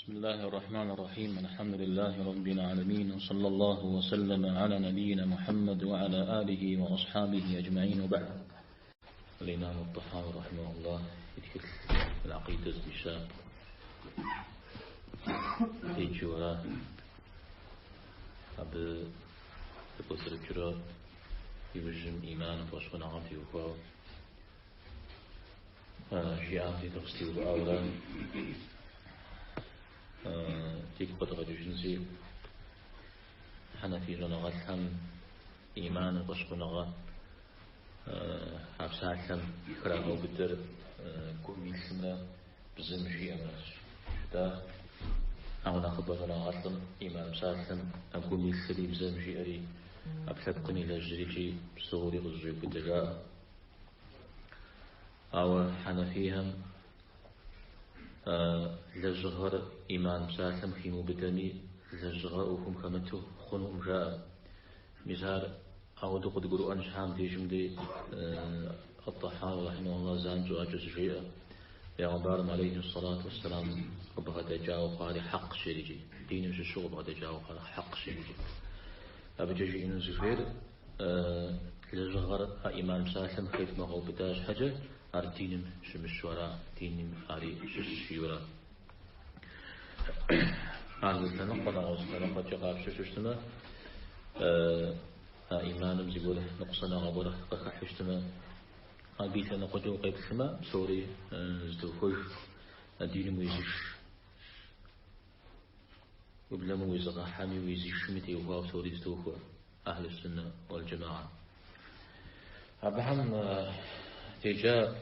بسم الله الرحمن الرحيم. الحمد لله رب العالمين، وصلى الله وسلم على نبينا محمد وعلى آله وأصحابه أجمعين، وبعد. الإمام الطحاوي رحمه الله يذكر العقيدة الإشاء في جورا أب بقصر جرا يوجم إيمان فاشخنا عمتي وفاو شيئا في تفصيل أولا تيك بطغة جنسي حنفي جنغات هم إيمان فاشخنا عبساتهم كراغو بدر كومي سنة بزمجي أمرش دا أولا خبرنا عطلم إيمان بساتهم أكومي سري بزمجي أري أبثبقني لجريجي بصغوري غزوي بدراء أو حنفيهم لجغر إيمان بساتهم خيمو بدني لجغرهم خمته خنهم جاء مثال أو دقد قرؤان شحام تيجم دي الطحاوي رحمه الله زانجو أجز شيئا بيغمبارم عليه الصلاة والسلام وبغدا جاو قال حق شريجي دين مش الشغل بغدا جاو قال حق شريجي أبجيجي إنو زفير لجغر إيمان ساسم خيف مغو بداش حاجة أردينم شمش وراء دينم أري شش وراء أرد تنقل أغسطنقل جغاب ششتما إيمانم زيقوله نقصنا غبوله قخ حشتما أبيت نقجو قيب سما سوري زدوخوش الدين ويزيش وبلم ويزغى حامي ويزيش شمتي وغاو سوري زدوخو أهل السنة والجماعة أبهم تجاه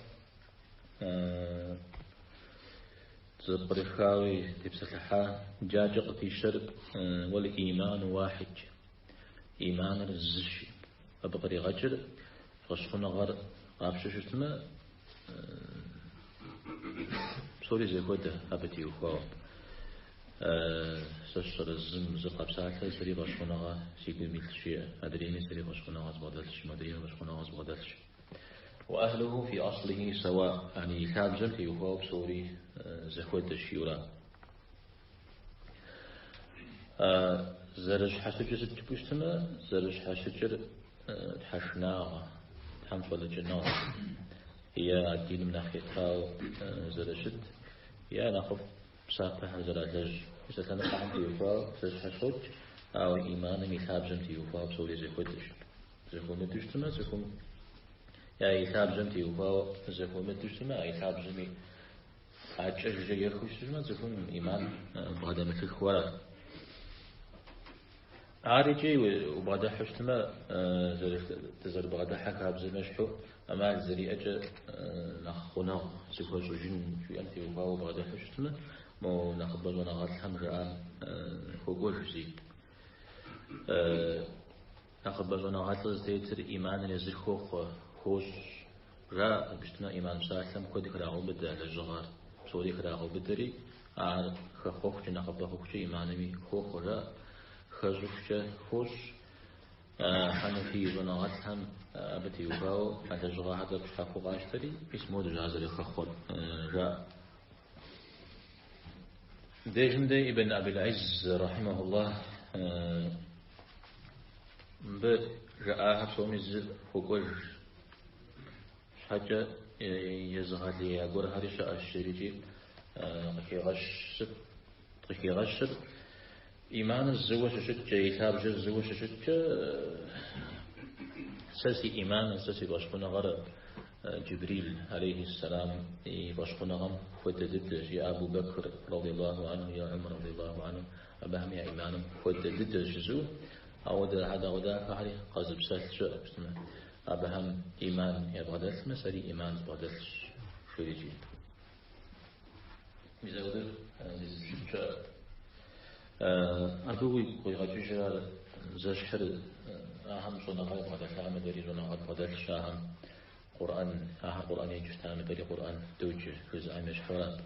زبرخاوي تبسلحا جاجق في شرق والإيمان واحد إيمان الزشي أبغري غجر فشخنا غر قابششتما سوري زي كده أبتي وخاو سشر الزم زقاب ساعة سري بشخنا غا سيكون مثل شيء أدريني سري بشخنا غا زبادلش مدريني بشخنا غا زبادلش وأهله في أصله سواء يعني كابجل في وخاو بسوري زي كده الشيورا زرج حشجر ستبشتما زرج حشجر تحشناغا تحمس ولا جناغ هي الدين من ناحيتها زرجت هي ناخذ بساقها زرجج إذا كان قاعد يوفا زرج حشج أو إيمان مثاب جنتي يوفا بسوري زي خدش زي خدش تجتما زي خدش يا إثاب جنتي يوفا زي خدش تجتما إثاب جمي عجج جي يخش تجتما زي خدش إيمان بهذا مثل خوارا عارجي وبعد حشتما تزر بعد حكى بزمشحو أما الزري أجا نخونا سكوش جن في أنت وباو بعد حشتما مو نخبر ونغات حمران خوش زي نخبر ونغات لزيتر إيمان يزر خوش را بشتنا إيمان سالم كودك راهو بدا للجغار سوري راهو بدري عار خوش نخبر خوش إيمانمي خوش را خزوفش خوش حنفي ونغات هم أبتي وباو على جغا هذا بشحفو غاشتري اسمه دجازر خخور جاء ديجم دي ابن أبي العز رحمه الله برآها سومي الزر فوقوش حاجة يزغالي يقول هارشة الشريجي قكي غشت إيمان الزوج شجع يتاب جز الزوج شجع ساسي إيمان ساسي باشقنا غر جبريل عليه السلام باشقنا غم فتدد يا أبو بكر رضي الله عنه يا عمر رضي الله عنه أبهم يا إيمانم فتدد جزو أو هذا وذاك عليه قازب سات شو أبهم إيمان يا بغداد مسألة إيمان بغداد شو يجي إذا قدر أبوي قيغتجر زشحر أهم صنع غير هذا كلام دري صنع غير شاهم قرآن قرآن يجتام دري قرآن توجه جزء من شحرات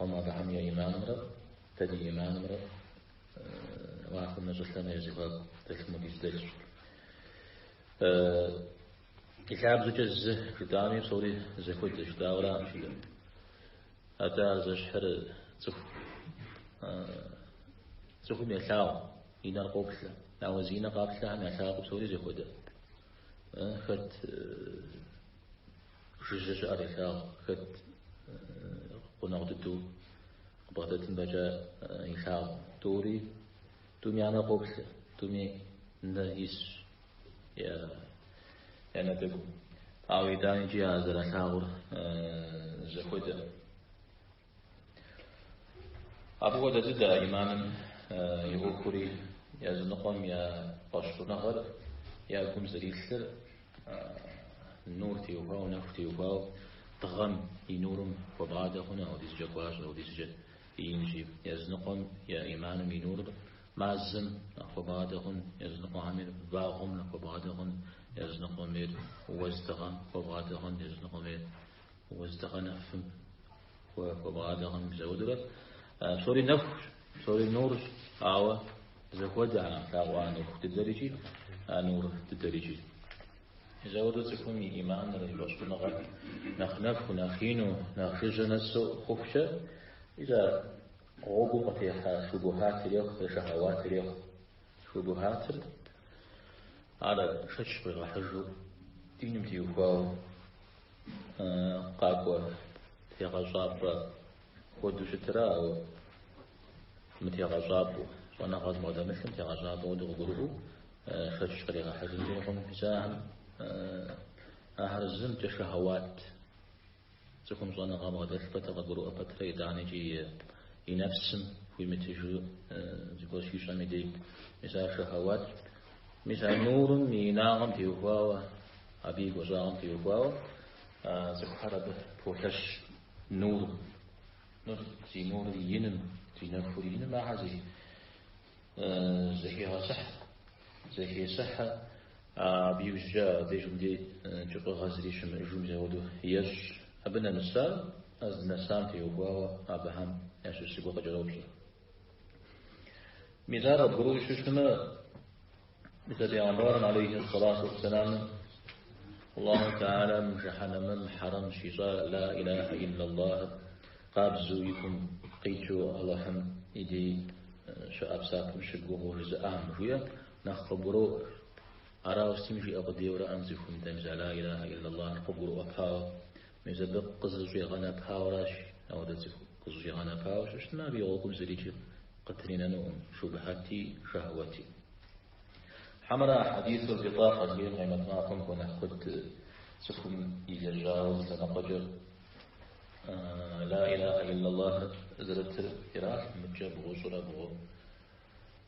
وما بعم يا إيمان مرة تدي إيمان مرة وآخر نزلنا يزغاب تلك مديز كتاب زجز كتابي صوري زخوت داورا شيء أتا زشحر زخ زخم يثاو إن القبلة لا وزين قابلة أنا ثاو بسوري زي خده خد جزء أرثاو خد قناعته قبضة بجا يثاو توري تومي أنا قبلة تومي نهيس يا أنا بقول أو إذا نجي هذا الثاور زي خده أبو هذا زد إيمان يقولي يا زنقم يا قشطنا غر يا قم زريسر النور تيوفاو نفط تيوفاو تغم ينورم وبعد هنا أو ديس جواش أو ديس جد ينجي يا زنقم يا إيمان ينور معزم وبعد هن يا زنقم عمل باغم وبعد هن يا زنقم وزدغم وبعد هن يا زنقم وزدغم نفهم وبعد هن زودرة سوري نفش سوري نور عوا زود عن ثاوان تدريجي نور تدريجي إذا ورد تكون إيمان رجل نغل نخنف ونخينو نخجنا خفشة إذا غوبو قتيحة شبهات اليوم شهوات اليوم شبهات على شش بغحجو دين متيوفاو قاقوة تيغصاب ودو شتراو متيغصابو وانا غاز مودا مثل متيغصابو ودو غروبو شش قريغا حزن لهم بساهم أهرزم تشهوات تكون صانا غامضة فترة قرؤة فترة يدعني جي ينفسم في متجو زيكو شيشا مدي مثال شهوات مثال نور ميناغم تيوفاوة أبيق وزاغم تيوفاوة زيكو حرب فوتش نور زي نور ينم زي نفور ينم ما هذه زكيها صح زكي صحة بيوجا بيجمدي جبر غازري شم جمزة ودو يش أبنا نسال أز نسام تيوبوا أبهم يشو سيبوك جروبي ميزار الغروب ششنا مثل بيغمبر عليه الصلاة والسلام الله تعالى مجحنا من حرم شيطا لا إله إلا الله قابزو يكون قيتو اللهم إدي شعب ساكم شقوه رزقام فيها نخبرو أرى استمشي أقضي ولا أنزف من تمز لا إله إلا الله نقبر أبهاو مزبق قزجي غنا بهاوراش أو دزف قزجي غنا بهاوش اشتنا بيغوكم زريجي قتلنا نوم شبهاتي شهواتي حمرا حديث البطاقة بين غيمتناكم كنا قد سكم إجراز لنقجر لا إله إلا الله زرت إراش مجاب غصر أبغو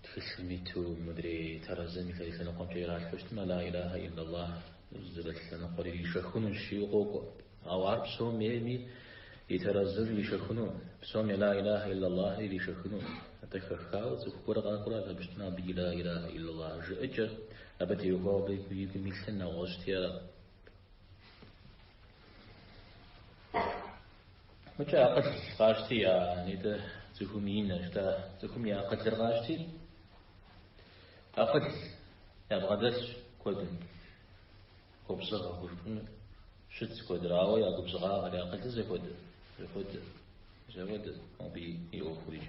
تفسميتو مدري ترزمي فليس نقوم جيراش فشتما لا إله إلا الله زلت لنقري يشخون الشيوخ أو عرب سوم يمي يترزل يشخونون بسوم لا إله إلا الله يشخونون أتخخاو زكورة قرقرة بشتنا بي لا إله إلا الله جئجة أبتي يقوى بيكو يكو مثلنا وغشتيا متى أقل غاشتي يعني ده زكومين اشتا زكومي أقل غاشتي أقل يبغدش كودن كوبصغة كوشون شت كودراوة يا كوبصغة على أقل زي كودن زود أو بي يوفريج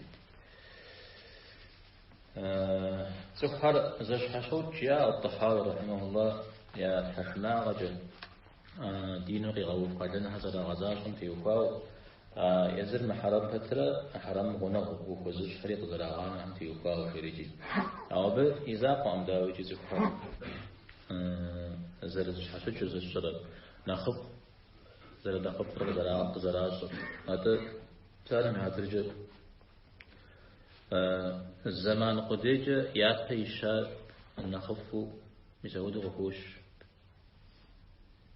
سكر زش حشود جاء الطحاوي رحمه الله يا حشنا رجل دينه غيغو قدن هذا غزاشم في وفاو يزر محرم فترة حرم غنغ وخزش فريق زراعان عن في وفاو خريجي أو إذا قام داوي جزء زر زش حشود جزء الشرب نخب زر نخب فرق زراعة هذا تارم هاترجع الزمان قديج يأتي الشاب نخف مزود غفوش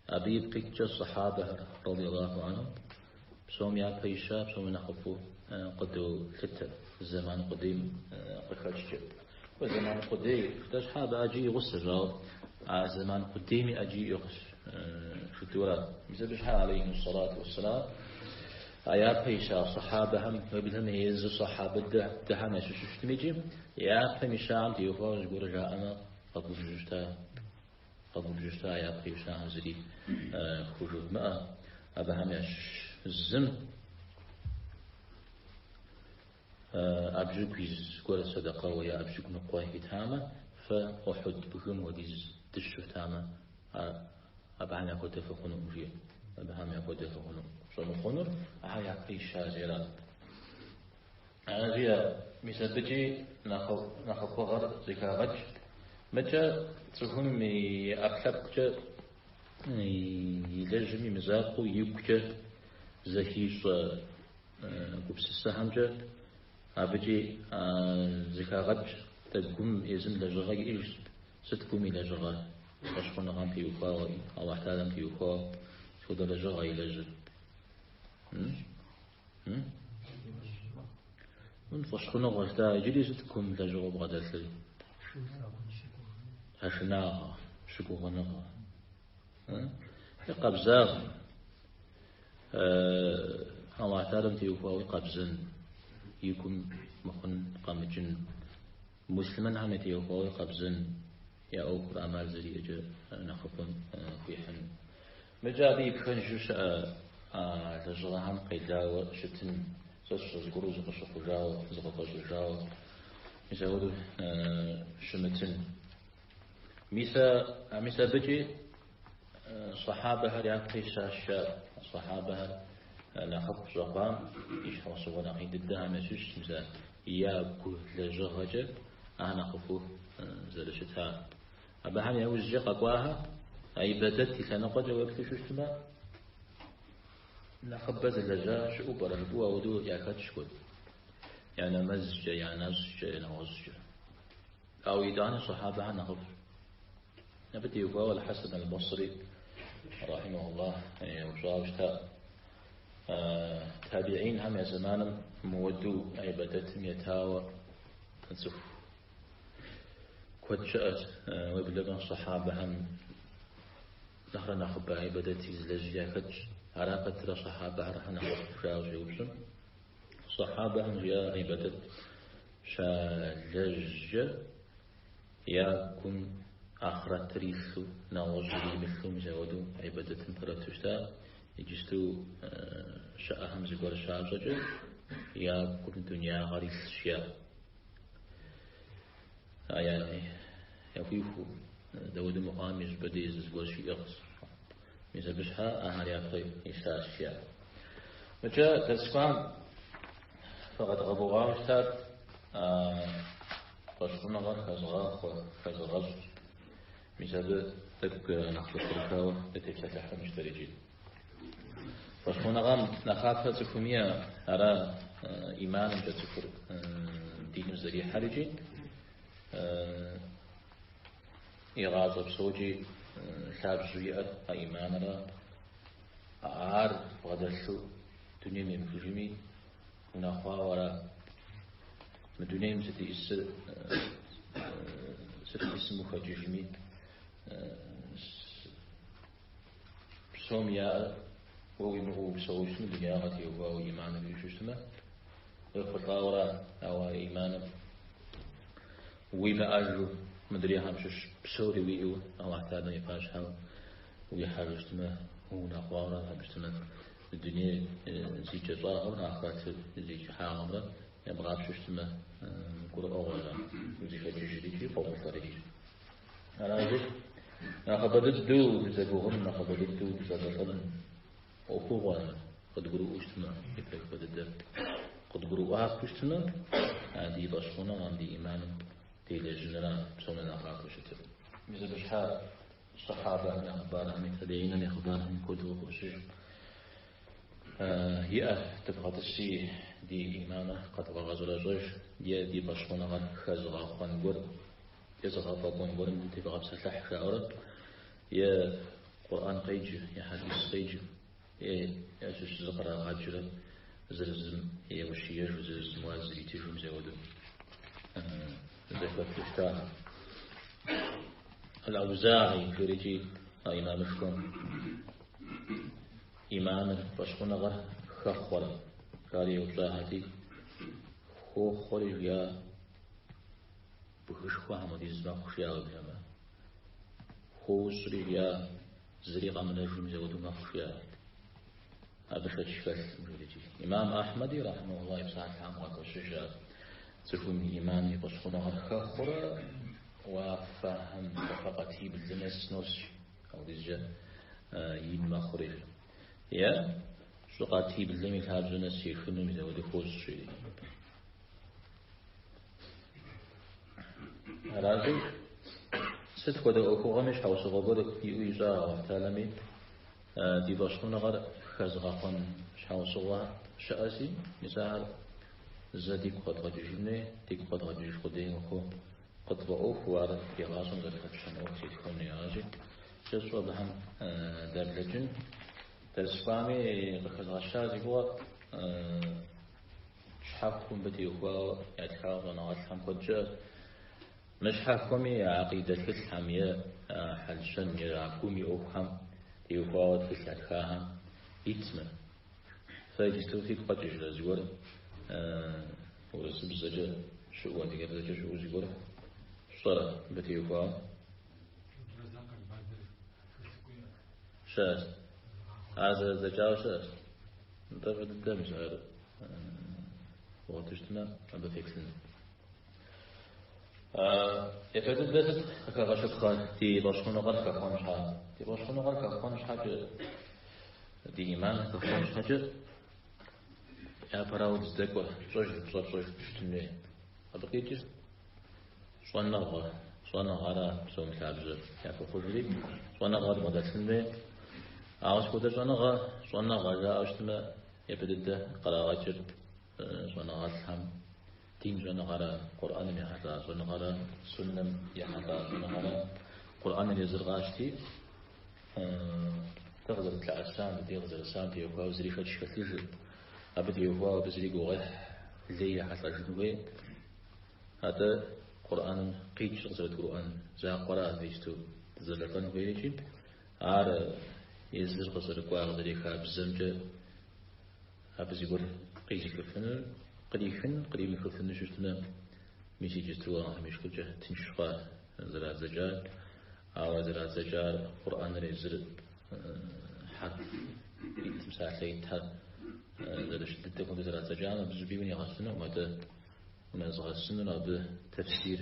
أبي بقيت الصحابة رضي الله عنهم بسوم يأتي الشاب بسوم نخفو قدو ستة الزمان قديم قفشج والزمان قديم تشحاب أجي غسر الزمان قديم أجي يغش شو تورا مثل عليه الصلاة والسلام آيات بيشا صحابة هم وبدهم يز صحابة ده ما شو تميجي يا بيشا عم تيوفاز يقول جاءنا قبل جشتا يا بيشا زري خروج ماء أبهم يش الزم أبجك يز قول صدقة ويا أبجك نقواه تامة فأحد بهم وديز تشو تامة أبهم يأخذ فخنو مجيء أبهم يأخذ فخنو شو مخنور أهاي أقي شاجرة أجيا مسبتي نخف غر زكاغج متى تكون مي أبلغ يلجمي مزاقو يبكى زهيش قبس السهمجة أبجي زكاغج تقوم يزن لجغاي إيش ستقومي لجغاي أشخنا غام في يوفا أو أحتاجم في يوفا شو ده لجغاي لجغ من فشخنا غزدا يجري ستقوم لجغا بغدا سري هشناها شكوغناها يقبزاغ الله تعالى تيوفاوي قبزن يكون مخن قامجن مسلما هم تيوفاوي قبزن يا أوكر أمال زري أجا نخفن في حن مجابي كن جوش لجراهم قيداو شتن زش قرو زقش خجاو زقش خجاو مجاودو شمتن ميسا بجي صحابة هرياقي شاشا صحابة نخف زقام إيش حوصونا عند الدهان نشوش مثلا ياكل لجهجة أنا خفوه زلشتها أبهم يوجه قواها أي بدت سنقد ويكتشوش ما نخبز اللجاء شو برنبوا ودو ياكتش كل يعني مزج يعني نزج نوزج أو يدان صحابة نخف نبدي يقول الحسن البصري رحمه الله وشاوشتا تابعين هم يا زمان مودو أي بدت ميتاوى نسف كود شأت ويبلغن صحابة هم نحرنا خبا أي بدت يزلجيا كتش عراقة ترى صحابة رحنا خبا شاوش يوبسن صحابة هم جاء أي بدت شالج يكون آخرت تريث ناوجري مثلهم زودو عبادة ترتشتا يجستو شأهم زقور شاجج يا كل الدنيا غريس شيا يعني يفيفو داود مقام يجبدي زقور شي يغس يزبشها أهل يقي يشتاش شيا مجا تسكام فقد غبوغا وشتات قشقنا غر خزغز مثال تك نخلص الكاوة تتفتح مشتري فشونا غام نخاف تكومية على إيمان جتكر دين زري حرجي إغاظة بسوجي شاب زوية إيمان را عار غدرسو دنيا من فجمي ونخوا ورا مدنيم ستي اسمه خجيجمي سوميا وينه بسويش من دنياغتي وهو إيمان بيشوشتما الخطاورة أو إيمان ويما أجو مدري همشش بسوري ويو أو أحتاجنا يفاش حاو ويحاجشتما هو نخوارا همشتما الدنيا زي جزاها ونأخرات زي حاغمرا يبغى بشوشتما كل أولا وزي خجيجي فوق الفريج أنا أقول نخبرت دو زبوهم نخبرت دو زبطن وفوقنا قد قرؤوا اجتماع يبقى قد قد قرؤوا اجتماع عندي بشخونا عندي إيمان تيلي جنران بسونا نخاف وشتر مثل بشحاء الصحابة من أخبارهم يتدعين أخبارهم كدوه وشيء هي تبغى تسي دي إيمانه قد غزل جوش دي بشخونا قد خزغا خانقر يزغى فقون قرن تبغى بسلح شعورت يا قرآن قيج يا حديث قيج يا شش زقرا غاجرة زلزم يا وشيش وزلزم وازلي تيجم زودو ذكرت الإفتاء الأوزاعي فريجي إمام شكون إمام بشكون غر خخورا كاري وزاهتي خو خوري يا بخش خو حمدي زما خشيا وبيما خو سري يا زريقة من الجم زودو ما خشيا أبشت شفت مجلجي إمام أحمد رحمه الله يبصح عن وقت الشجاع تفهم إيماني بشخنا خخرة وفهم فقطي بالزمس نوش أو دجا يما خرج يا شو قاتي بالزمي كابزنا سيفنو مزود خوش شيء راجل ست خود أخوانش حوش غبار يويجا وفتالمي دي باشخنا غر خزغاقن حوش غا شأسي مثال زادي قد غجينه ديك قد غجيش خدين وخو قد بأوف وارد يغازم ذلك الشمع وتيتكون يغازي جسوا بهم دبلجن تسفامي بخزغشازي هو شحفكم بدي هو يتحاول ونغسهم قد جاء مش حكمي عقيدة الحمية حلشن يعقومي أوهم يفاوض في سلكاها يتمن فيجستو فيك قد يجل زور ورسب زجا شو وادي قبل زجا شو زور صار بتيفاوض شاس هذا زجا شاس نتفق الدم زهر وتجتمع بفكسن يفيد بس كغشق خال تي باشخون غر كخونش ها تي باشخون غر كخونش حاجة دي إيمان كخونش حاجة يا براود زدقوا صوج تشتني أبقيتش صونا غارا سوم كابز يا فخوري صونا غار مدرسني عاوز كده صونا غارا أشتما يفيد ده قراءة صونا غارهم تين جنا غرا قرآن يحدا جنا غرا سنة يحدا جنا غرا قرآن يزرغاشتي تغزر العسام بدي غزر السام دي وقاو زري فتش كثير أبدي وقاو بزري قوغه زي حتى جنوي هذا قرآن قيش غزر القرآن زا قرآن بيجتو زلقان ويجي عار يزر غزر قوغ زري خاب زمجة أبزي قول قيش كفنر قريب يخلصن شفتنا مشي جستوا مش كجة تنشقا زرع زجاج أو زرع زجاج قرآن رزر حق تمساحي تحر زرع شدة كم زرع زجاج بزبيبني غسنا وما ده وما زغسنا نبى تفسير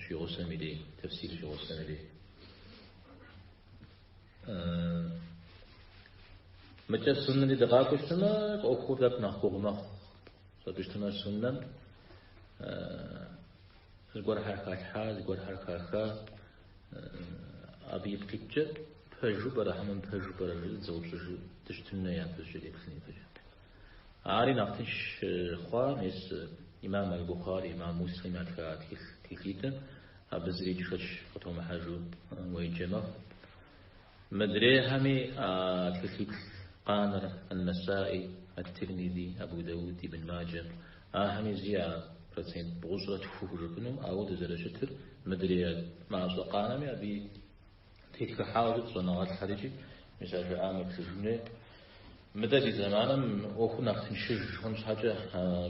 شيء سميدي تفسير شيء سميدي متى السنة اللي دقاقشتنا أو خودك نخوغنا فبيشتنا السنة زقور حركات حا زقور حركات خا أبي بكتجة بهجو برحمن بهجو برجل زوج تشتنا يعني تشتري بسني فجأة عاري نفتش خوانيس إمام البخاري إمام مسلم أتكات كيكيتا أبزري جفش فتوم حاجو ويجمع مدري همي كيكيت قانر النسائي الترمذي أبو داود بن ماجه همي زيا فرسين بغزرة فوجر بنهم أود زرشتر مدري مع زقانا مي أبي تلك حاجة صناعات حريجي مثال عام كتجمني مدري زمانا وخنا تنشج هنش حاجة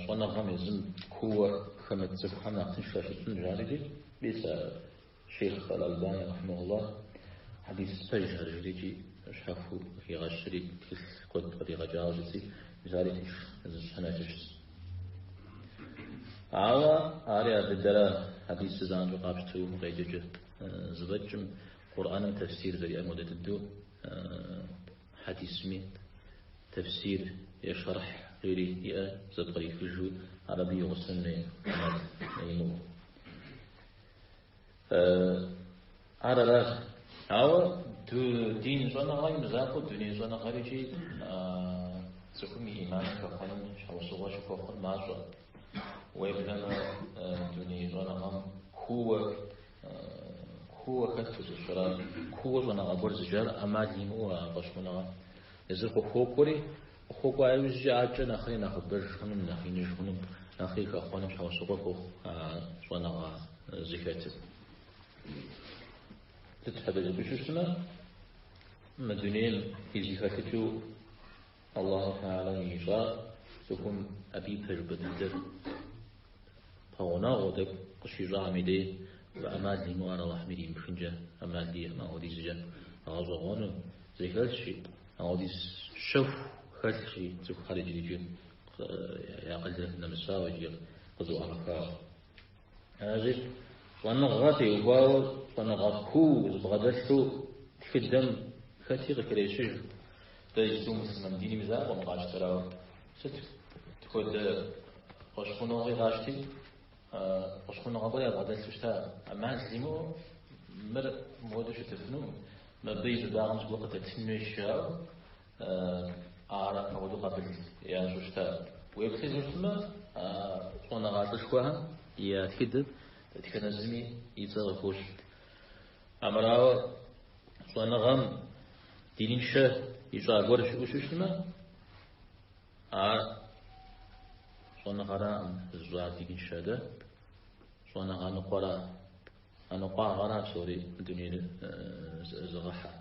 صناعة ميزم كوة خمت زبحنا تنشج تنجاري بيس شيخ الألباني رحمه الله حديث سيجر جريجي شافوا في غشري كنت قد غجاجتي مثالي تش أنا تش عاري بدلا حديث زان رقابته غيجج زبجم قرآن تفسير زي أمودة الدو حديث مي تفسير يشرح غيري يا زبقري في الجود عربي وصلني نيمو عرلا عوا دين زنا غاي مزاقو دين زنا خارجي سكمي إيمان كخنم شوصوا شكوخن ماجا ويبلنا دين زنا غام هو خدت الشراب هو زنا غبر زجال أمادي مو بشمنا يزرق خوكوري خوكو عايز جاءنا خينا خبر خنم نخينش خنم نخيك خنم شوصوا كوخ زنا زكاة تتحدث بشوشنا مدنين إذا فتتو الله تعالى يشاء سكون أبي تجربة الدر فهنا غدك قشي رامدي وأماد لي موانا الله حميدي مفنجة أماد لي ما هو دي زجان أغزغونه زي هالشي أو دي شوف هالشي سوف خارج لي جن يا قلده نمساوي جير قزو عرفا هذه ونغطي وباو ونغطكو بغدشتو تخدم كثير كريشج تجدو مسلم ديني مزاق ومقاش تراو ست تكود قشخونو غي غاشتي قشخونو غي غدشتو شتا أما زيمو مر مودش تفنو مبيز داغنش بوقت تنشاو أعرف مودو قبل يا شتا ويبتي زوجتما صونا غاطش كوها يا تكدب تكنزمي يتصرفوش أمراو صونا غم دينين شه يجا غورش وشوشتما صونا غرام زوا دينين شه ده صونا غا نقرا نقا غرام سوري الدنيا زغحة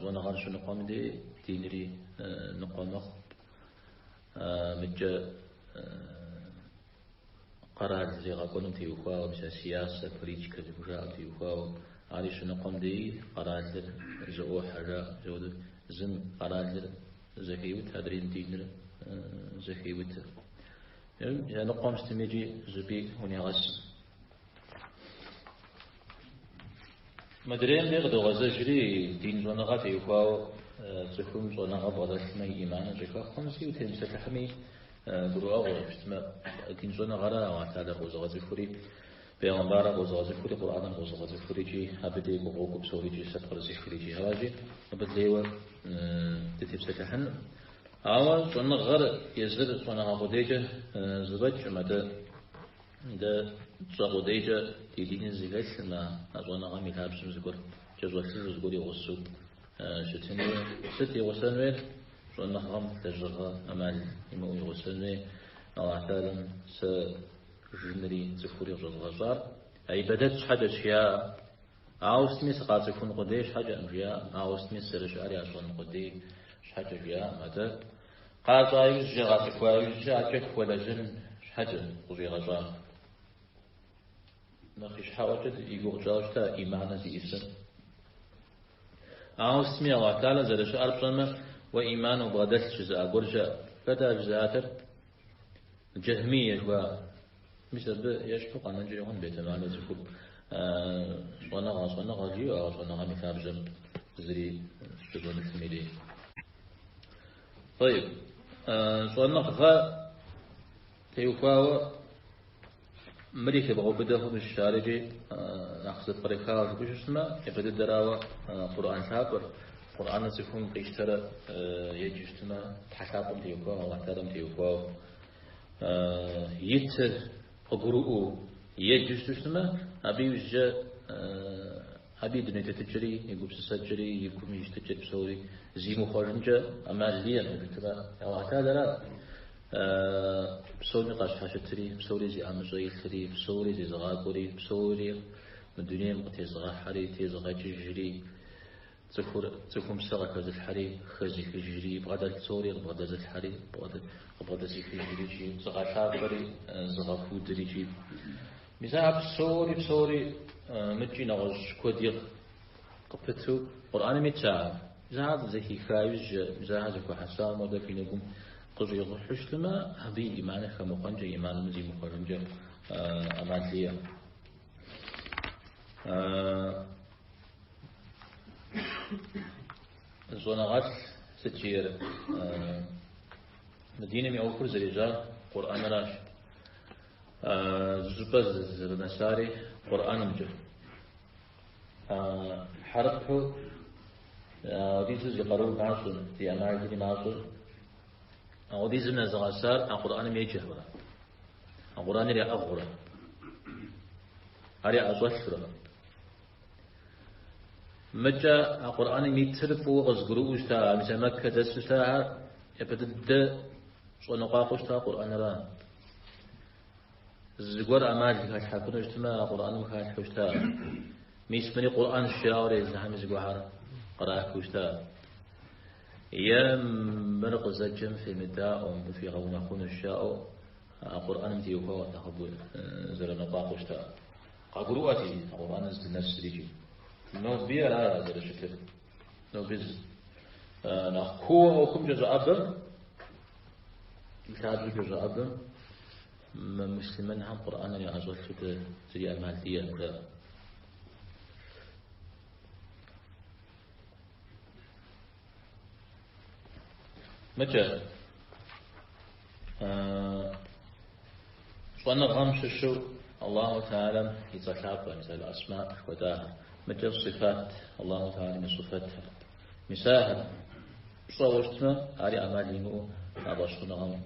صونا غرش نقام دي دينري نقامخ متجا قرار زي غاكونم تيوخوا مثل سياسة بوليتيكا زي تيوخوا عارف شنو قام دي قرار زو حاجة زود زن قرار زكيوت هادرين دينر زكيوت يعني نقام استميجي زبيك هوني غس مدرين بيغدو غزجري دين زونا غا تيوخوا زكوم زونا غا بغداش ما إيمان زكا خمسي وتنسى تحمي برو اجتماع دين زونا غرا وعتادا غوزغازي فوري بيغمبارا غوزغازي فوري قرآن غوزغازي فوري جي هبدي بغوكو بسوري جي سفر زيخوري جي هواجي هبدليوا تتيب سكحن أول زونا غر يزر زونا غوديجا زبج مدى دا زغوديجا دين زيغاش ما زونا غامي لابسم زغور جزوال زغوري غصو شتني ستي غسانوين زونا غام تجرها أمال إما يغسلني أو أعتالم سجنري زفوري غزغزار أي بدأت حاجة شياء عاوستمي سقاطفون قديش حاجة أمجياء عاوستمي سرش أري عشان قديش حاجة جياء مدى قاطع يجي غاطف ويجي عجك ولا جن حاجة قضي غزار نخيش حاوجد يقول جاوشتا إيمانا زي إسن عاوستمي أو أعتالم زرش أربصنا وإيمان وبغدت جزاء برجع فدا جزاتر جهمية مثل يشفق عن نجريهم بيتمان وزفوب صنغا جيو أو صنغا مثاب جم زري شبه مثميلي طيب صنغا تيوفاو مريكة بغو بدهم الشارجي ناخذ بريكاو بش اسمه يبدأ دراوة قرآن سابر قرآن سيكون قيشترى يجيشتنا تحسابهم تيوفاو الله تعالى تيوفاو يت قروء يجيشتنا أبي وجه أبي دنيا تتجري يقول سسجري يقوم يشتجر بسوري زي مخرجة أما ليا نقولتنا الله تعالى بسوري نقاش حاشتري بسوري زي أمزويل تري بسوري زي زغاقوري بسوري من الدنيا مقتي زغا حري تيزغا جيجري تكون سرقة الحري خزي في جري بغدا سوري بغدا الحري بغدا زي في جري جي زغا شابري زغا فودري جي مزاعب بسوري مجي نغج كودير قفتو قرآن متشاعب مزاعب زي خايج مزاعب زي حسان مودا في نقوم قزو يضحش لما هذه إيمانه خمقنجة إيمان مزي مقرنجة أمان ليا زونغات ستشير مدينة ميوفر زريجا قرآن راش زبز نساري قرآن مجر حرقه وديز يقرون معصر في أماعجل معصر وديز من الزغاسار القرآن ميجهر القرآن ري أغرى أري أزوشر مجا القرآن ميترف وغزقرو وشتا مثل مكة دستا يبدد ونقاقش تا قرآن را زقور أمال كاش حكنا اجتماع قرآن كاش حشتا ميسمني قرآن الشاوري زهم زقوحر قرأك وشتا يم مرق زجم في مداء في غونا خون الشاء القرآن متيوفا وتخبو زر نقاقش تا قرؤتي القرآن زد نفس ريجي نو بيا لا زر شكل نو بيز نخوه وكم جزء أبر كتاب جزء أبر مسلمان هم قرآن يا أزوج تري أمالية متى وأنا غمش الشو الله تعالى يتخاف مثل الأسماء وداها متى الصفات الله تعالى من صفاتها مساهل صوّشتنا هذه أمالي مو أبشرنا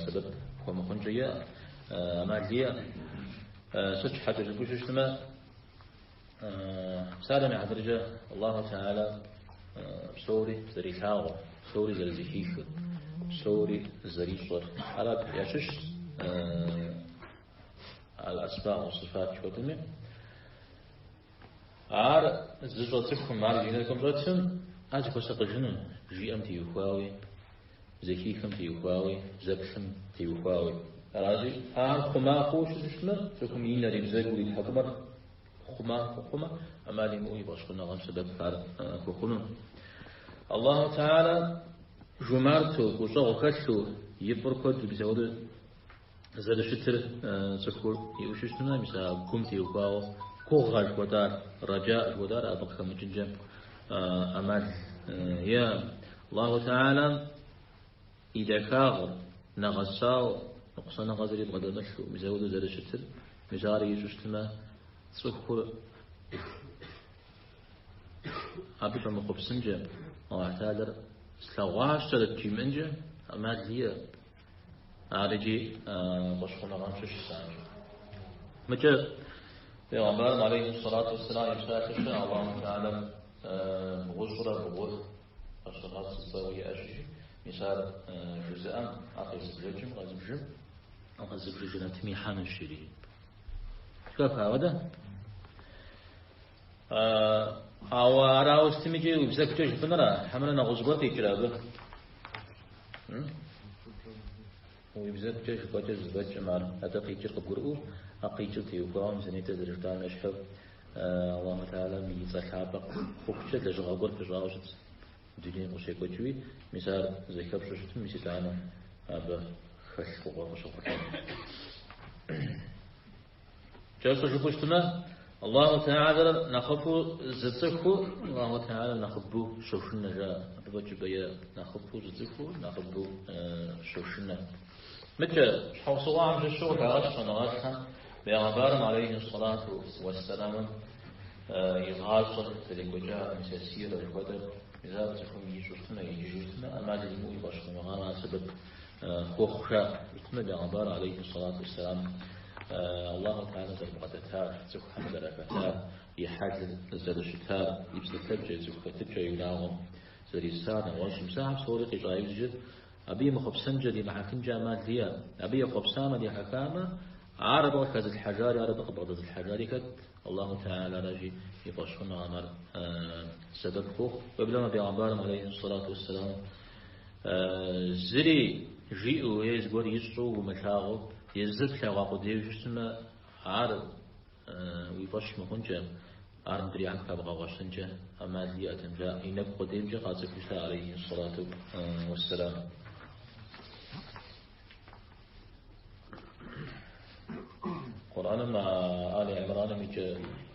سبب ومخنجية أمالية سج حتى جبوشتنا سالم عدرجة الله تعالى سوري زري ثاغ سوري زري زكيف سوري زري صر على يشش الأسماء والصفات شودمه عار زوجتكم مع جينكم رتم أجب سقجن جي أم تيوخاوي زكيكم تيوخاوي زبشم تيوخاوي راجي خما خوش شنو سكم ينري بزاق ولي حكمر خما أمالي مؤي باشقنا غم سبب فار كخنون الله تعالى جمارتو وصغو كتو يبركض بزود زاد شتر سكور يوششتنا مثلا كمتي وقاو كوغاش ودار رجاء ودار أبقى مجنجم أمال يا الله تعالى إذا كاغر نغساو نقصنا غزري بغدا مشو مزود زاد شتر مزاري يوششتنا سكور أبقى مقبسنجم الله تعالى سلواش تلتجي منجم أمال هي عارجي بشخنا غامش الشسان متى پیغمبر عليه الصلاة والسلام يشتاكش الله تعالى غزرة بغر أشتغال سلطوية أشي مثال جزءا أقل سبجم غازم جم أقل سبجم تميحان الشريف شكاف هذا أو أراو استمجي وبزاك تجي فنرا حملنا غزبرتي كرابه ويبزت جيش قاتل زباد جمال هذا قيتر قبرؤ أقيتر تيوقام زنيت درجتان أشهب الله تعالى ميزة حابق خوكشة لجغا قرب جاوجت دنيا وشيء كتوي مثال زي كبش شتم مثلاً أبا خش قوة وشقة جالس شوفشتنا الله تعالى نخفو زتخو الله تعالى نخبو شوشنا جاء بوجبيا نخبو زتخو نخبو شوشنا متى حوصوا عن الشوك عشان غاشها بأخبار عليه الصلاة والسلام يغاصر تلك وجاء مساسير القدر إذا تكون يجوزنا يجوزنا أما للمو يباشر مغانا سبب خوخشا يتم بأخبار عليه الصلاة والسلام الله تعالى ذا بغدتها زكو حمد ركتها يحاجل زاد الشتاء يبسل تبجي زكو تبجي يلاغم زري السانة وانشم ساعة صوري جايب جد أبي مخبسن جدي محاكم جامات ليا أبي قبسامة دي حكامة عرب كذا الحجار عرب قبضة الحجار كت الله تعالى رجي يباشرنا عمر سبب خوخ وبلما بيعبارهم عليه الصلاة والسلام زري جيئو يزبور يسرو ومشاغو يزد شاغاقو ديو جسم عرب ويباش مخنجة عرب دري عنك بغاوشنجة أما لي أتنجا إنك قديم قاتل عليه الصلاة والسلام قرآن مع آل عمران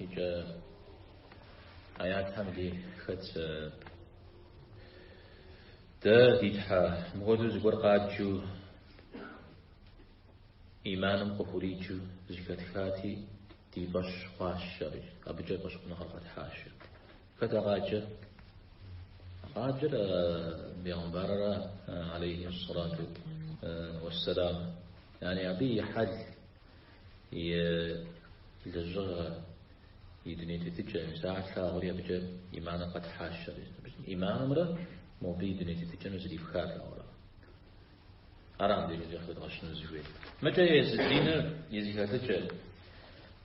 يجا آيات همدي خد دا ديتها مغدو زبور قادشو إيمانم قفوريجو زكاة خاتي دي باش خواش شارج أبجا باش قنها قد حاشر كدا غاجر بيغمبر عليه الصلاة والسلام يعني أبي حد يلجغ يدني تتجه مساعد شاغري أبجا إيمانا قد حاشر إيمان مرة مو بيدني تتجه نزلي بخار لأورا أرام دي يخذ غشن زويل متى يزدين يزيكاتجه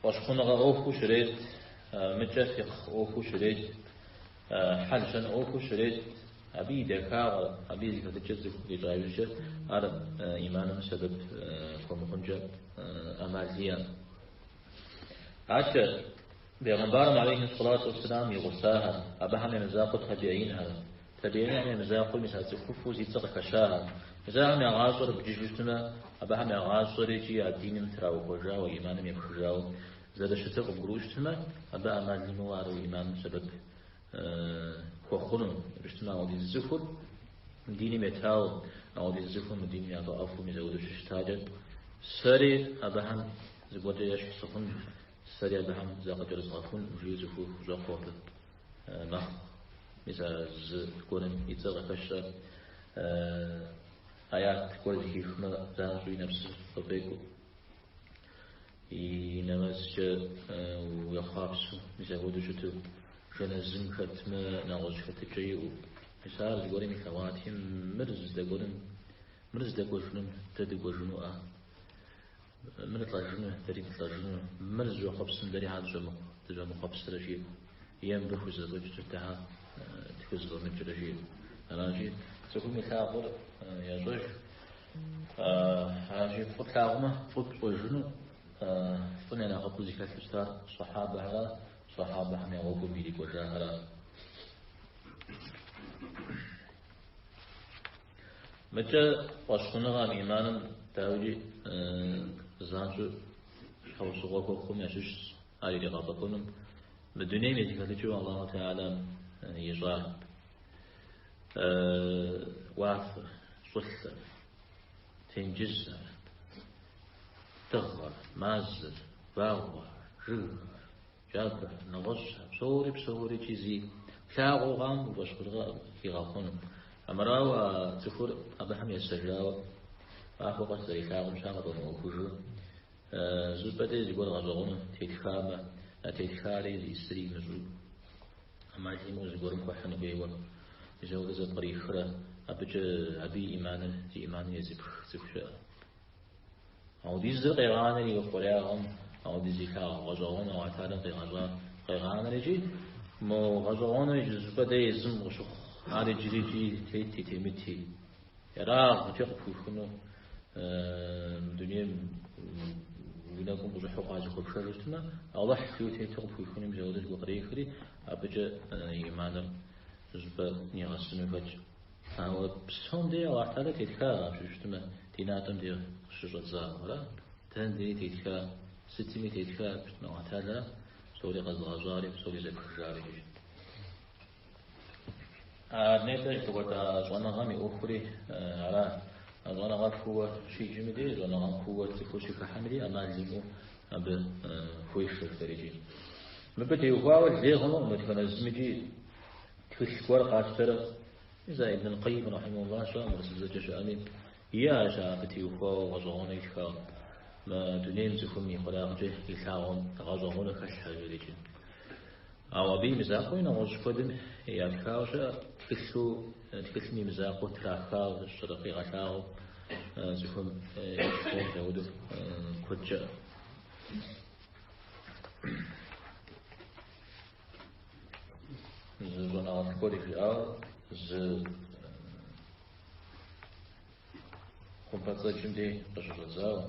واشخنغ أوفو شريت متى فيخ أوفو شريت حلشن أوفو شريت أبي دكار أبي زيكاتجه زكو جايوشة أرب إيمانا سبب فمخنجة أماليا عشر بيغنبارم عليه الصلاة والسلام يغساها أبها من مزاق تبعينها تبعين يعني مزاق مثل تكفو زي تغكشاها إذا هم يعاصر بجيشتنا أبا هم يعاصر يجي الدين متراو خجا وإيمان يخجاو زاد شتق بروشتما أبا أمان لموار وإيمان سبب خوخون رشتما ودي الزفر ديني متاو أو دي الزفر من ديني أضعف مزود شتاجد سري أبا هم زبوت يشخصون سري أبا هم زاق جرزغفون وجيزفو زاقوه نخ مثل زكورن يتزغفش آيات كل كيف ما زانسوي نفسه طبيعه ينمسج ويخافسو مزود شتو جنزم ختم نغز ختجيو مثال زغورين خواتيم مرز دغورن مرز دغوجنن تدغوجنو من طلعجنو دري طلعجنو مرز وخبسن دري هذا جمو خبس رجيم يم بخوز زوجتها تخزو من رجيم انا جيت تكون مثال يا زوج هاجي فوت لاغما فوت وجنو فننا قبل ذكر الأستاذ صحابة هم يوقفوا بيدك وجاهرا متى وصلنا إيمانا تاوجي زانجو حوص وقوكم يشش هاي رغبكم بالدنيا يتكلم الله تعالى يجار واف صلصة تنجز تغر مازر باغر رغ جابر نغش بصوري چیزی لاغو غام وبشغل يغاقون أمراو تفور أبهم يستجاو أخو قصدي لاغو مشاغل وموكوجو زبدة يقول غزغون تيتخاري يستري مزول أما يموز يقول مكوحن بيوم يزوج زبري خرا أبي إيمان يزبخ أو دي زر قيران اللي يقولهم أو دي زكاة غزوان أو عتادة قيران اللي جي مو غزوان يجز بدأ يزم وشخ هذا جري تيتي تيمتي يراغ تقفو خنو دنيا وناكم بزحو قاجي خب شرشتنا الله حكيو تقفو خنو مزودج بقري خري أبجا إيمانم زبا نيغسنو فج أو بسون دي أو عتادة تيتكا شرشتنا تيناتم دي شجرة زاهرة تندي تيتكا ستمي تيتكا بسنو عتادة سوري غزغزاري سوري زي كرجاري نيتاج بقولتا زوانا غامي أخري على زوانا غام قوة شيء جمدي زوانا غام قوة تكو شيء كحمدي أما ليمو أب كويش فريجي مبتي وقاول زي غنو متكنا زمجي تكشكور قاتر إذا ابن القيم رحمه الله شاء مرسل جشامين يا شافتي وقاول غزغون يشكا ما دنيم زفمي خلاقجه يساغون غزغون كشحاجة ليجي أو أبي مزاقو ينغز فدم يابكاوشا تكسمي مزاقو تراكاو الشرقي غشاو زفم يشكون جودو كجا زبنا أتكوري في أو خمباتza جمدي قشرزاو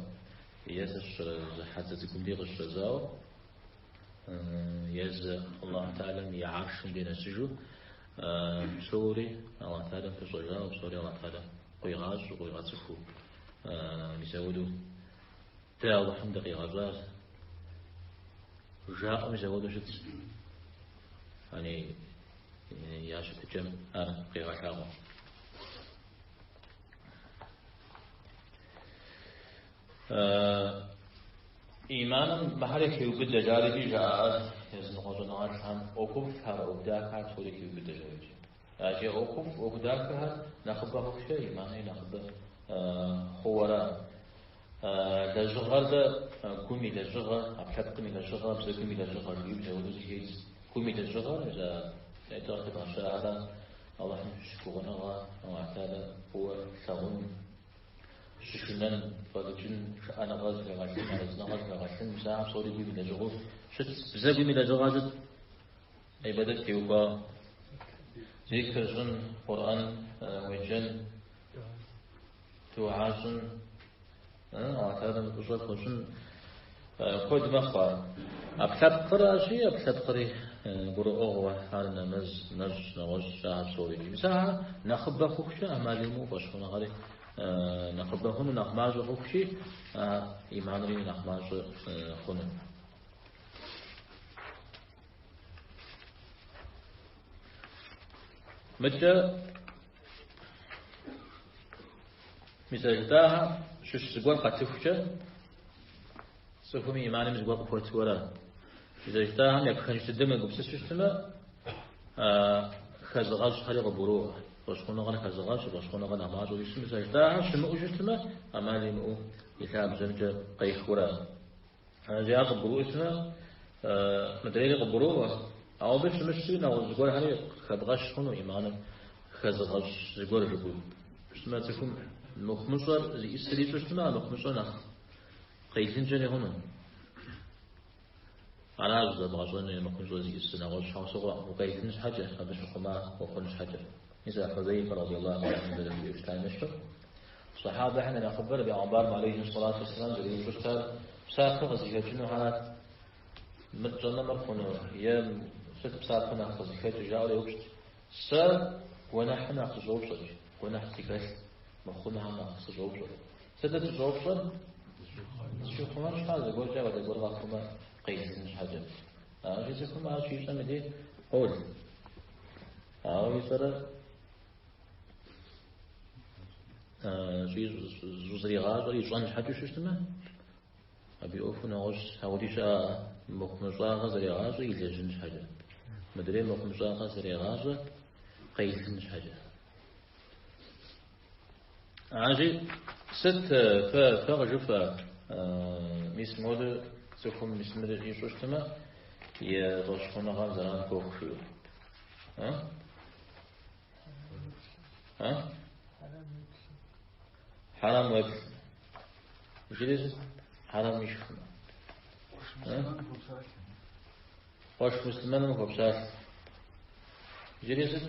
يزش حتى دي قشرزاو يز الله تعالى يعرش بين السجود سوري الله تعالى في صجاء وسوري الله تعالى قيغاز وقيغازفو يزودو تاو حمد قيغازات جاء يزودو شت يعني ياشت الجم قيغاشاو إيمانا بحرك يوبد جاري جاء يزن غزنات هم أوقف هر أبداك تولي يوبد جاري أجي أوقف أبداك نخبه شيء إيمانا نخبه خورا لجغر ده كومي لجغر أبحث لجغر بزكومي لجغر يبدأ ودوزي كومي لجغر إذا يترتب عن شاعر الله يشكرنا وعتالا هو ثغن شكلنا فلجن أنا غاز لغاسين على زنا غاز لغاسين مساعة صوري بي من الجغوف شت بزاف من الجغازت أي بدت يوبا ذكر جن قرآن وجن توعاجن وعتادا بجوات وجن قد مخبار أبحث قراشي أبحث قري قرؤ أغوى حالنا نج نغش شاعر صوري بي مساعة نخبا خوشا أماليمو فاشخونا غالي نخبهم نخماج خوشي إيماني نخماج خنو متى مثال تاها شو سجوا قتفشة سوفهم إيماني مزجوا قفتورا إذا جتاهم يكفن شدم قبس شتما خزغاش خلق بروه وشكون غن خزغاش وشكون غن أماج ويسمى إذا جتاهم شمو شتما أمالي مو يتعب زمجة قيخورا جاء قبروه اسمه مدري قبروه أو بس مشينا وزجوا هني خبغاش خنو إيمانه خزغاش زجوا رجول اسمه تكون مخمصر زي إسرائيل اسمه مخمصر نخ قيثين جني هنا على هذا بعضنا مخمصر زي السنة والشمس وقيثين حاجة هذا شقما وخنش حاجة إذا حذيفة رضي الله عنه بدأ في إفتاء مشهور صحابة إحنا نخبر بعبار عليه الصلاة والسلام زي البشر ساقط زي جنوها متجنا مرفونو يوم ست بساقنا خزيكة جاء ليوبشت سر ونحن نخزوب صدق ونحن تكاس مخونها نخزوب صدق سدت الزوب صدق شو خمارش هذا يقول جاء ولا يقول غاكما قيس مش حاجة جيت كم شيء سمدي قول يصير شيء زوزري غاز ولا يجون حاجة شو اسمه أبي أوفو نعوش هودي شاء مخمصا غزري غاز ويلجن حاجة مدري مخمصا غزري غاز قيس مش حاجة عاجي ست فغجف ميس مود سوفم ميس مود يشوش تما يروشخونا غام زران كوخشو حرام وقت جلس حرام يشخنا خوش مسلمان مخبشات جلس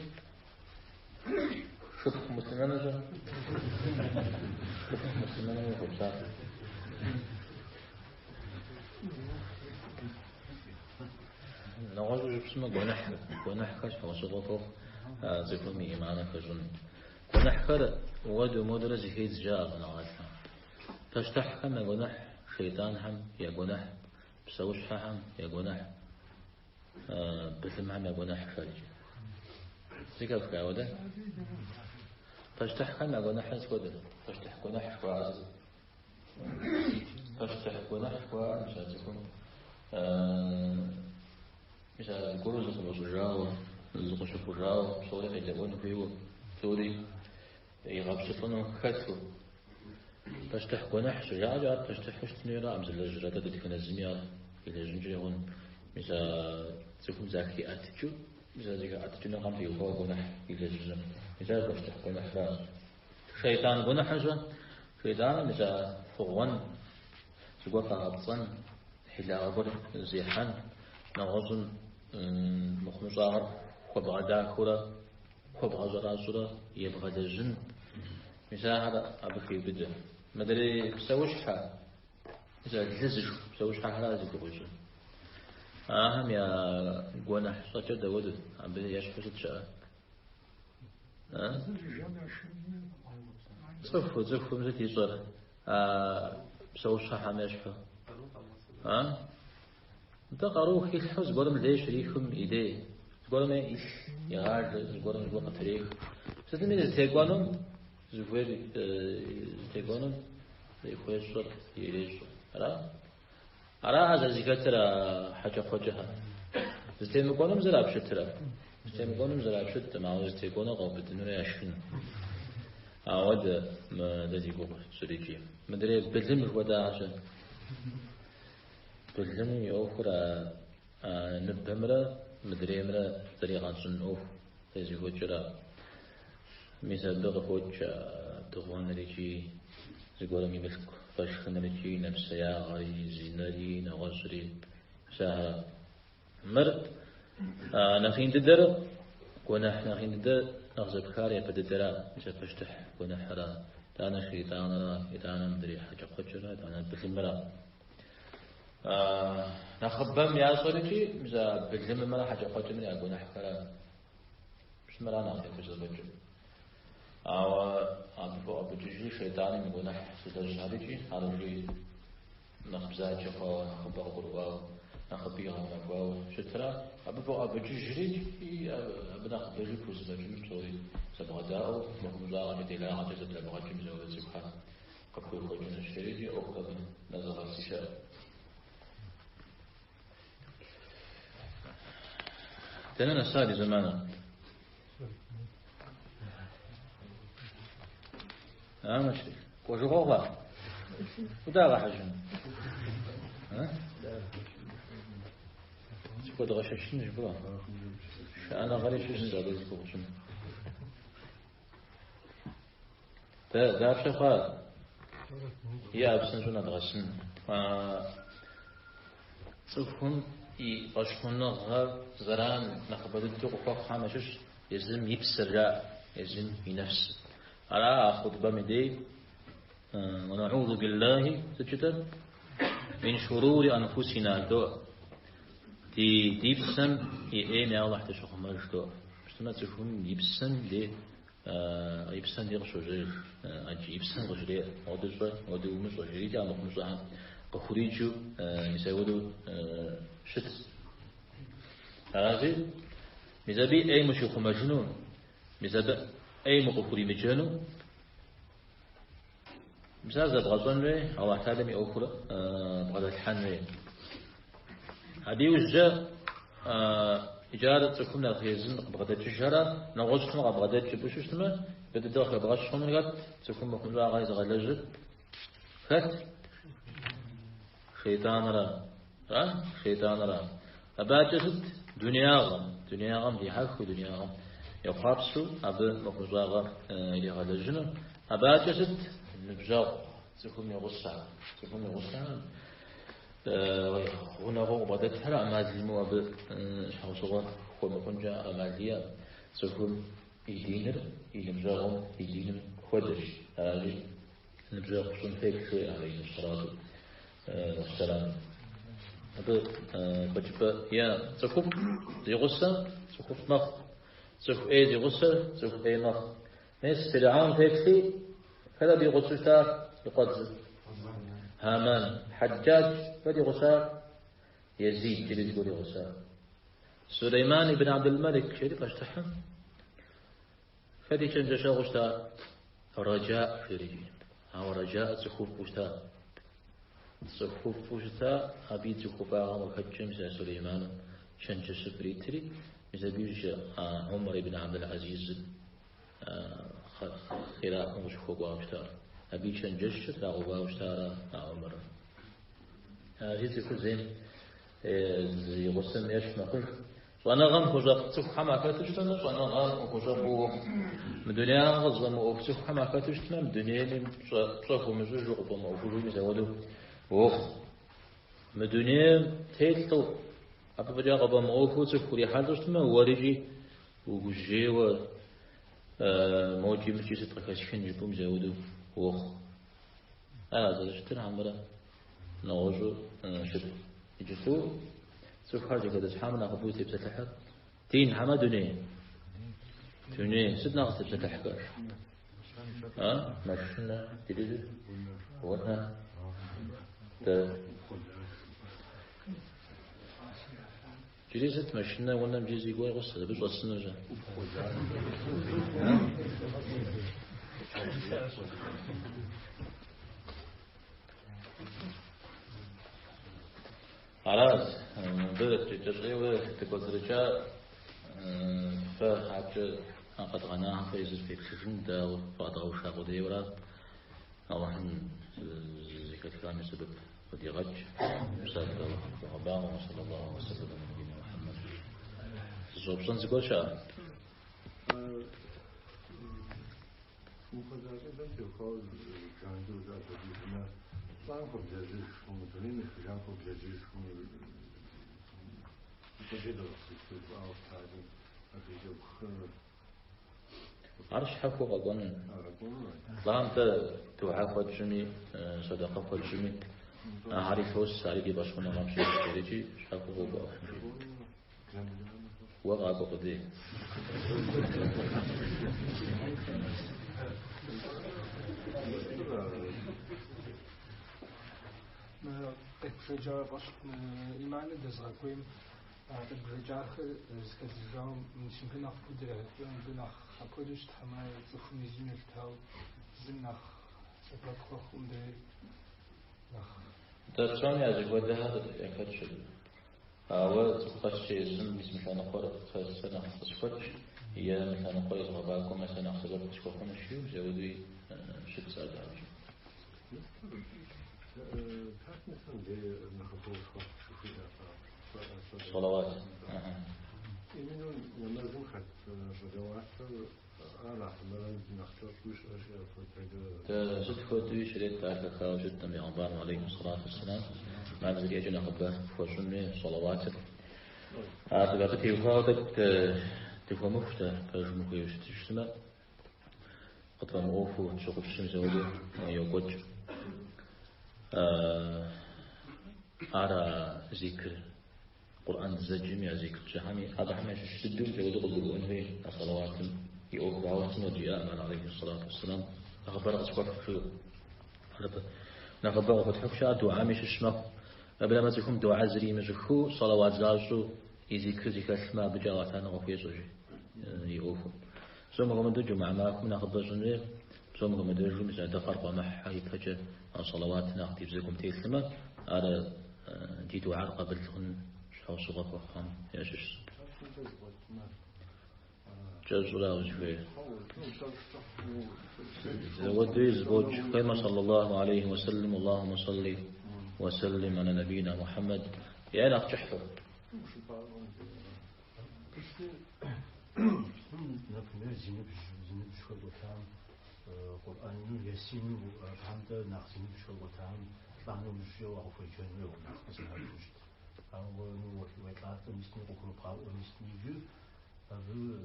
شوف مسلمان جا شوف مسلمان مخبشات نواجه جبسنا قناح كاش فوصفه زفمي إيمانا كجن قناح كر ودو مدرز هيد جاب نواجه تشتح هم قناح شيطان هم يا قناح بسوش هم يا قناح بثم هم يا قناح خارج زكاف كاوده تشتح هم قناح سوده تشتح قناح شواز تشتح قناح شواز مش هتكون مثلا يقولوا زخم وزجاو زخم شفوجاو صورة يدعون فيه ثوري يغاب شفنو خاتو تشتح قناح شجاع جات تشتح شتنيرا أمز الجرادة تدفن الزميار إلى جنجيون مثلا زخم زاكي أتجو مثلا زاكي أتجو نقام فيه هو قناح إلى جنجم مثلا تشتح قناح شيطان قناح جا شيطان مثلا فغوان سقوط عبصان حلا غبر زيحان نغزن مخمصار خبغ داكورا خبغ زرازورا يبغى دجن مثلا هذا أبكي بدأ مدري بسويش حال مثلا جزج بسويش حال هذا زي بقولش أهم يا قونا حصة جدا ودد عم بدي يشوف شيء زف مزتي صار بسويش حال ما يشوف تقرأوا في الحوز قولهم ليش ريخهم إيديه قولهم إيش يغارد قولهم يقولون تاريخ ستمين تيقونهم زفير تيقونهم يخوي الصور يريش أرى هذا ذكر حاجة خجها زتيم قولهم زراب شترا زتيم قولهم زراب شت معه زتيقونه قابل نور يشين عود ما الذي يقول سريجي مدري بلهم الودا عشان بلهم يأخرى نبهمرة مدري مرة طريقة سنوف تزي وجرا مثل بغفوج تغوان ريجي زقولهم يملك فشخن ريجي نفسيا غري زينري نغزري ساها مرد نخين تدر ونح نخين تدر نغزب خاري بددرا مثل فشتح ونحرا تانا شيطانا يتانا مدري حاجة خجرا تانا بلمرة نخبم يا صديقي مزا بلم مرة حاجة خجرا يقول نحكرا مش مرة ناخذ بزوجه أو أبو جيجي شيطاني مقولنا سدرج هذيجي هذا نخبزات شفاو نخبر قرواو نخبيها نقواو شترا أبو جيجي أبنا خبري كوز بجيم صوري سبغداو مخمزا بدلا عجزة لبغجيم زوج سبحان قبل خرجنا الشريجي أو قبل نزل السشاء تنانا سادي زمانا ماشي وجوغا وداغا حجم شكو دغششن جبرا أنا غريب شو زاد يذكرون ده شفا يا أبسن جونا دغشن صفهم أشكون غاب زران نخبرت تقوى خامشش يزم يبسر يزم ينفس على خطبة مدي ونعوذ بالله تجد من شرور أنفسنا دو دي يبسم إيه ما الله تشوف مرش دو مشتنا تشوفون يبسم دي يبسم دي غشوجي أجي يبسم غشري ودجوا ودومش غشري دي أنو مزعم قخريجو يسودو شت هذه مزابي أي مشيخ مجنون مزابي أي مقفري مجنون مزازة بغزون ري الله تعالى مي أوكرا بغزة الحن ري هذه وجه إجارة تكون الخيزن بغزة الشجرة نغوشتم بغزة الشبوشتم بدأ داخل بغشتم نقط تكون مخمزة غايز غلجت فت شيطان را أباجت دنيا غم دي حق دنيا غم يخابسو أب مخزاغ اللي غلجنا أباجت نبجاغ تكون يغصها هنا هو بدأت هلا أمازلمو أب حوصغة هو مكونجا أمازليا تكون يدينر ينبجاغم يدينر خدش هذه نبجاغ صنفيك شوي عليه الصلاة والسلام هذا بجبا يا تكوف يغصة تكوف نخ تكوف أي يغصة تكوف أي نخ ناس فرعون تكفي هذا بيغصة يقدس هامان حجاج فدي غصة يزيد جلد يقول غصة سليمان بن عبد الملك شريف اشتحم فدي كان جشا غصة رجاء في رجيم أو رجاء تكوف غصة صفوف وجتا أبيت كوبا وحجم سليمان شنج سبريتري مزبيج عمر بن عبد العزيز خلاف وشكوبا وشتا أبي شنجش تلاقوا وشتا عمر هذه تكون زين يغسل إيش نقول وأنا غم كوجا تسوق حما كاتشتنا وأنا غم كوجا بو مدنيا غزم وفتوق حما كاتشتنا مدنيا اللي تشوفوا مجوج وقبما وفوجي مزودو وخ مدنيا تيتو أبى بجا قبما وفوت كوري حالتشتنا ورجي وجي و موجي مشي ستركشين جبوم زودو وخ هذا شتنا عمره نوجو شد يجتو سوف خارج كذا حامنا قبوتي بتتحر تين حما دنيا سدنا قصد بتتحكر مشنا تريد ونا جلست مشنا ونا مجيزي قوي قصة بس وصلنا جا خلاص بدأت تجري تقدرجا فحاجة قد غناها فيزل في الخزن دا وفاضغ وشاق ديورا الله ذكر كلام سبب ودي غج مساعد الله وغباء وصلى الله وسلم على نبينا محمد زوبسن زقول شاء عرش حفو غضن ظلام توعى فجمي صدقة فجمي عارف وس عارف يباشون غامشي شريجي حفو غضن وغاب قدي Rejaa was iemand dus rakwem de rejaa skazijam misschien binach poeder binach apodust hama zufumizim eltau zinach sepakhoch de nach ده ثاني از بود هذا يكاد شد أول تخش اسم بسم الله نقول خسنا خسفت هي مثلا نقول غباكم مثلا خسفت تشوفون الشيء جودي شد سعد عاجي صلوات إنه نمازم خد صلوات على حمل نختار وش أشياء فتاة ست فوتوي شريت تعرف خاوجت نبي عمر عليه الصلاة والسلام ما نزل يجينا خبه فوشني صلوات هذا بقى تيوفاودك تفهم مفتا فجمك يشتشتما قطر مغوفو شغل الشمس ودي يوقج على ذكر قرآن الزجم يا ذكر جهامي هذا حماش الشدوم جودو قدروا أنه صلوات يؤوب دعوات ودياء من عليه الصلاة والسلام أخبر أسباب في نخبر فتح شاء دعاء مش اسمه قبل ما تكون دعاء زري مزخو صلوات زارسو يذكر ذكر اسماء بجواتنا وفي زوجي يؤوفو ثم قام دجو مع معكم نخبر زنير ثم قام دجو مثل تفرق مع حي فجأة صلواتنا أختي بزيكم تيسلمة على دي دعاء قبل تكون شو صغف وخام يا شيش جزء وجبه ودي زوج كما صلى الله عليه وسلم اللهم صل وسلم على نبينا محمد يا أنا تحفظ قرآن يسين وفهمت ناقصين بشكل وتام فهمنا مشجع وعفوا جنوي وناقص نهارش أو نور ويطلعت مستني وكل قاو مستني جو هذا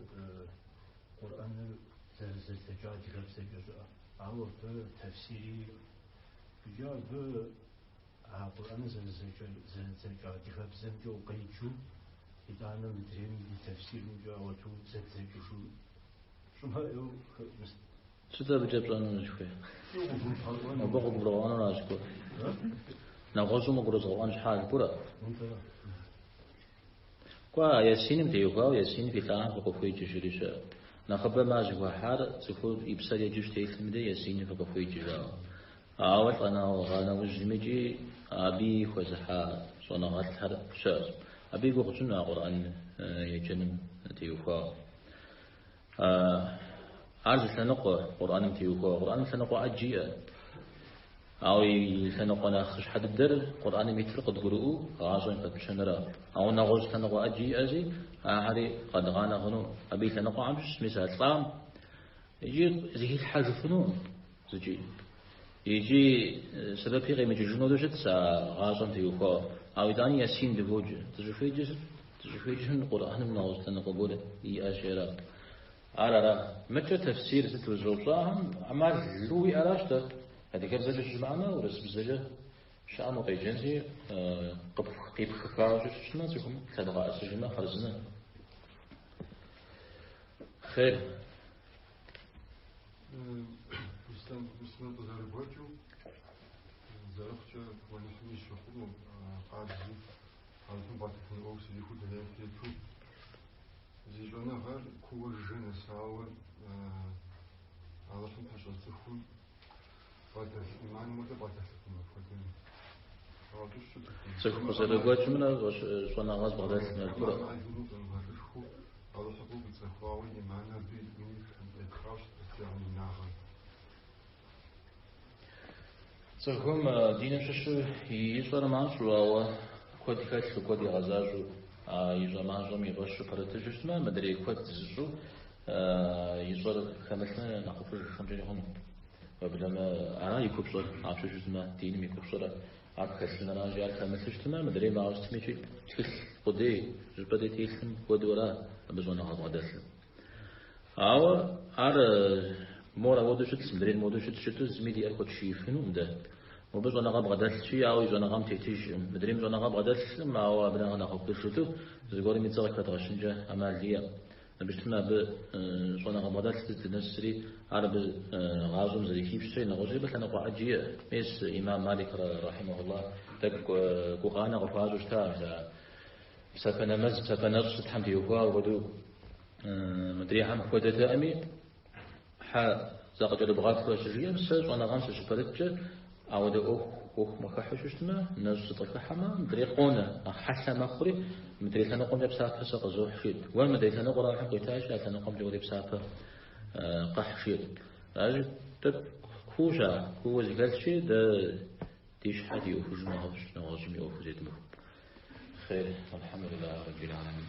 قرآن زجاج جاب زجاج أو بتفسيري جاب قرآن زجاج جاب زمجو قيجو إذا أنا مدري تفسير جا وتو زجاج شو ما يو شو بجيب أنا نشوفه ما بقول بروان أنا أشكو نغزو ما قرز غوان شحال برا قا ياسين متيوكا ياسين في تاع بقفوي تجريش نخبر ما جوا حار تفور يبصر يجوش تيثم ده ياسين بقفوي تجرا أول أنا وجمجي أبي خزحا صنا غات حر شاز أبي قوتنا قرآن يجنن تيوكا عرض سنقى قرآن تيوكا قرآن سنقى أجيء أو سنقى نخش حد الدر قرآن ميتر قد قرؤوا غازين قد شنرا أو نغوز سنقى أجيء أزي هاري قد غانا غنو أبي سنقى عمش مثال طعم يجي زي الحاج فنون زي يجي سبب في قيمة الجنود وجد غازين تيوكا أو يداني ياسين دبوج تجفي جسم القرآن من نغوز سنقى قوله يأشيرا على متى تفسير ست وزوجهم عمال لوي أراشته هذه كيف زوج معنا ورسم زوجه شأن وقيجنزي قيب خفاج شنو تكون تدغى السجن خرجنا خير بسم الله الرحمن زرفت ونحن شخو قاعد عندهم بعض الأوكس اللي يخد هذا في زيجونا غير كوة جنة ساوى على شن تشغل تخو بعد الإيمان متى بعد الإيمان تخو مسألة قوات شمنا وشنا غاز بعد الإيمان ما يجونو تنغير خو على حقوق تخواوي إيمانا بيدوني الإدخاش تستعمل ناغا تخوم دين ششو يسوى معاش وهو كودي كاتش كودي غزاجو يجوا معهم يغشوا برتجش ما مدري كوت تجوا يجوا خمسنا نقفش خمسين هم وبلما أنا يكبر عشان شو اسمه دين يكبر أكثر أنا جال خمسة ما مدري ما عرفت ميشي تكس قدي جبدي تيسم ودورا بزونا هذا دسم أو على مورا ودوشت مدري مودوشت شتو زميلي أكو تشيفنهم ده وبس أنا غاب غدال شيء أو إذا أنا غام تيجي مدري إذا أنا غاب غدال ما هو أبنا أنا خبر شتو زغوري متزوج كتغشنجة أمالية بجتمع صنع غمضات تنسري عرب غازم زي كيف شيء نغزي بس أنا قاعد ميس إمام مالك رحمه الله تك قانا غفاز وشتاع سفنا مز سفنا صد حمد يوفا ودو مدري عم فودة أمي ح زاق جل بغاف وشجية بس أنا غانس شبرتج عود أخ مخحش وشتما ناس تطلعها مدري قونا حتى ما خري مدري ثنا قوم بسافة ساق زوح شيد والمدري ثنا قرا حق يتاج لا ثنا قوم جودي بسافة قح شيد أجد تب خوجا هو زقال شيء ده ديش حد يوفج نغش نغش يوفج يدمه خير الحمد لله رب العالمين.